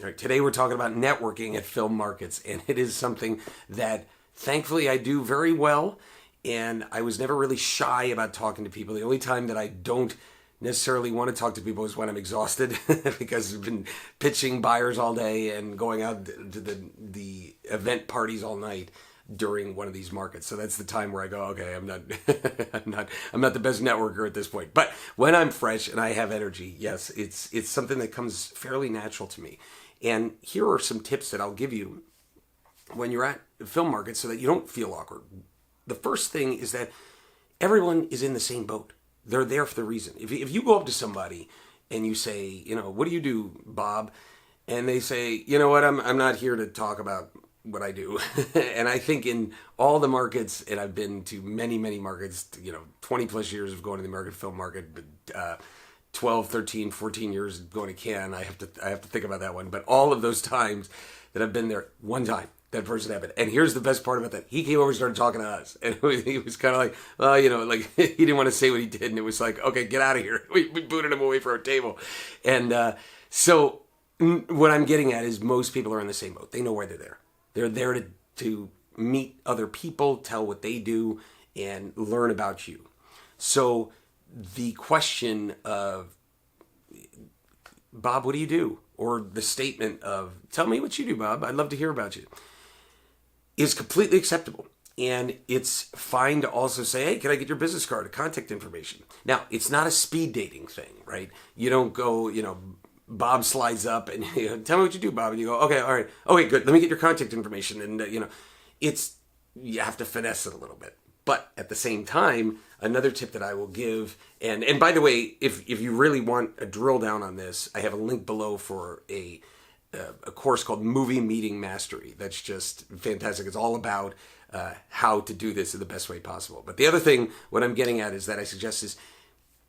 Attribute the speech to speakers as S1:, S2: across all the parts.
S1: All right, today we're talking about networking at film markets, and it is something that thankfully I do very well, and I was never really shy about talking to people. The only time that I don't necessarily want to talk to people is when I'm exhausted because I've been pitching buyers all day and going out to the event parties all night during one of these markets. So that's the time where I go, okay, I'm not I'm not the best networker at this point. But when I'm fresh and I have energy, yes, it's something that comes fairly natural to me. And here are some tips that I'll give you when you're at film markets so that you don't feel awkward. The first thing is that everyone is in the same boat. They're there for the reason. If you go up to somebody and you say, what do you do, Bob? And they say, you know what, I'm not here to talk about what I do. And I think in all the markets, and I've been to many, many markets, 20 plus years of going to the American film market, 12, 13, 14 years going to Cannes. I have to think about that one. But all of those times that I've been there, one time that person happened. And here's the best part about that. He came over and started talking to us. And he was kind of like, well, he didn't want to say what he did. And it was like, okay, get out of here. We booted him away from our table. And so what I'm getting at is most people are in the same boat. They know why they're there. They're there to meet other people, tell what they do, and learn about you. So the question of, Bob, what do you do? Or the statement of, tell me what you do, Bob. I'd love to hear about you, is completely acceptable. And it's fine to also say, hey, can I get your business card or contact information? Now, it's not a speed dating thing, right? You don't go, Bob slides up and tell me what you do, Bob. And you go, okay, all right. Okay, good. Let me get your contact information. And, you have to finesse it a little bit. But at the same time, another tip that I will give, and by the way, if you really want a drill down on this, I have a link below for a course called Movie Meeting Mastery. That's just fantastic. It's all about how to do this in the best way possible. But the other thing, what I'm getting at is that I suggest is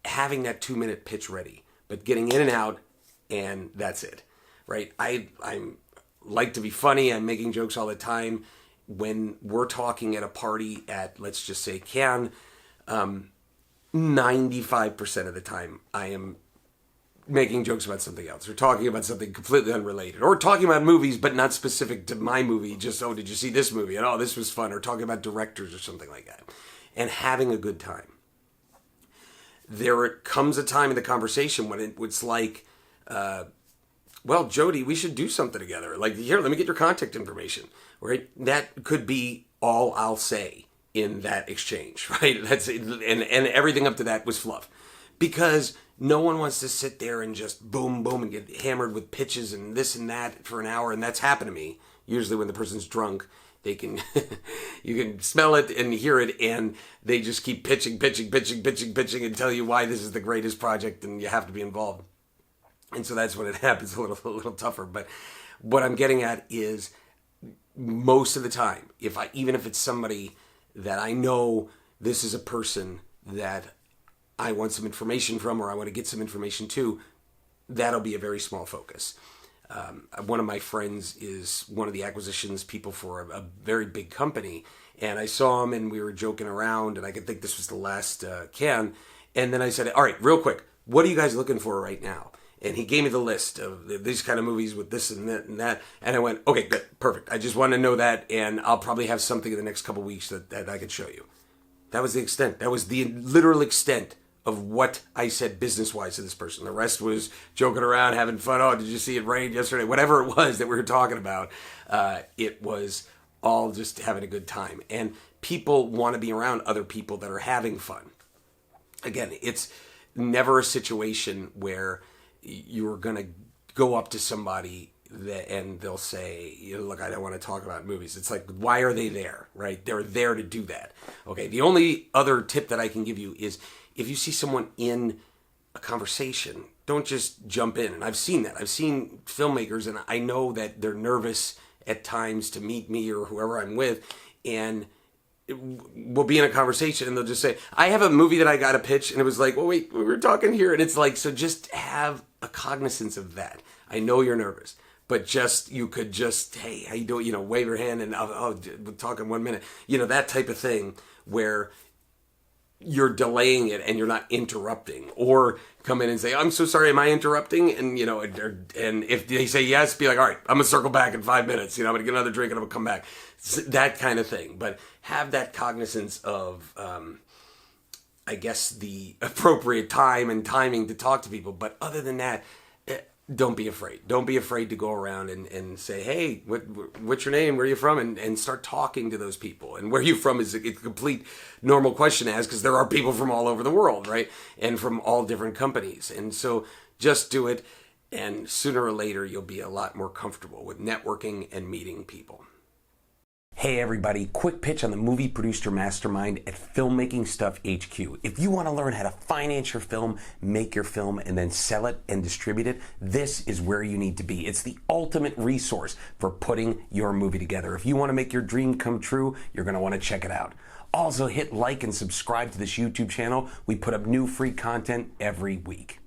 S1: having that 2-minute pitch ready, but getting in and out, and that's it, right? I'm like to be funny. I'm making jokes all the time. When we're talking at a party at, let's just say, Cannes, 95% of the time I am making jokes about something else, or talking about something completely unrelated, or talking about movies but not specific to my movie, just, oh, did you see this movie? And oh, this was fun, or talking about directors or something like that, and having a good time. There comes a time in the conversation when it's like, well, Jody, we should do something together. Like, here, let me get your contact information, right? That could be all I'll say in that exchange, right? That's it. And everything up to that was fluff, because no one wants to sit there and just boom, boom, and get hammered with pitches and this and that for an hour. And that's happened to me. Usually when the person's drunk, they can, you can smell it and hear it, and they just keep pitching and tell you why this is the greatest project and you have to be involved. And so that's when it happens a little tougher. But what I'm getting at is most of the time, even if it's somebody that I know, this is a person that I want some information from, or I want to get some information to, that'll be a very small focus. One of my friends is one of the acquisitions people for a very big company, and I saw him and we were joking around, and I could think this was the last Cannes. And then I said, all right, real quick, what are you guys looking for right now? And he gave me the list of these kind of movies with this and that and that. And I went, okay, good, perfect. I just want to know that, and I'll probably have something in the next couple of weeks that I could show you. That was the extent. That was the literal extent of what I said business-wise to this person. The rest was joking around, having fun. Oh, did you see it rain yesterday? Whatever it was that we were talking about, it was all just having a good time. And people want to be around other people that are having fun. Again, it's never a situation where you're going to go up to somebody and they'll say, look, I don't want to talk about movies. It's like, why are they there, right? They're there to do that. Okay, the only other tip that I can give you is if you see someone in a conversation, don't just jump in. And I've seen that. I've seen filmmakers, and I know that they're nervous at times to meet me or whoever I'm with, and we'll be in a conversation and they'll just say, I have a movie that I got to pitch. And it was like, well, wait, we were talking here. And it's like, so just have a cognizance of that. I know you're nervous, but you could just, hey, how you doing? Wave your hand and we'll talk in 1 minute. That type of thing where you're delaying it and you're not interrupting, or come in and say, I'm so sorry, am I interrupting? And, and if they say yes, be like, all right, I'm gonna circle back in 5 minutes, I'm gonna get another drink and I'm gonna come back. That kind of thing. But have that cognizance of, I guess, the appropriate time and timing to talk to people. But other than that, don't be afraid. Don't be afraid to go around and say, hey, what's your name? Where are you from? And start talking to those people. And where are you from is a complete normal question to ask, because there are people from all over the world, right? And from all different companies. And so just do it. And sooner or later, you'll be a lot more comfortable with networking and meeting people. Hey everybody, quick pitch on the Movie Producer Mastermind at Filmmaking Stuff HQ. If you want to learn how to finance your film, make your film, and then sell it and distribute it, this is where you need to be. It's the ultimate resource for putting your movie together. If you want to make your dream come true, you're going to want to check it out. Also, hit like and subscribe to this YouTube channel. We put up new free content every week.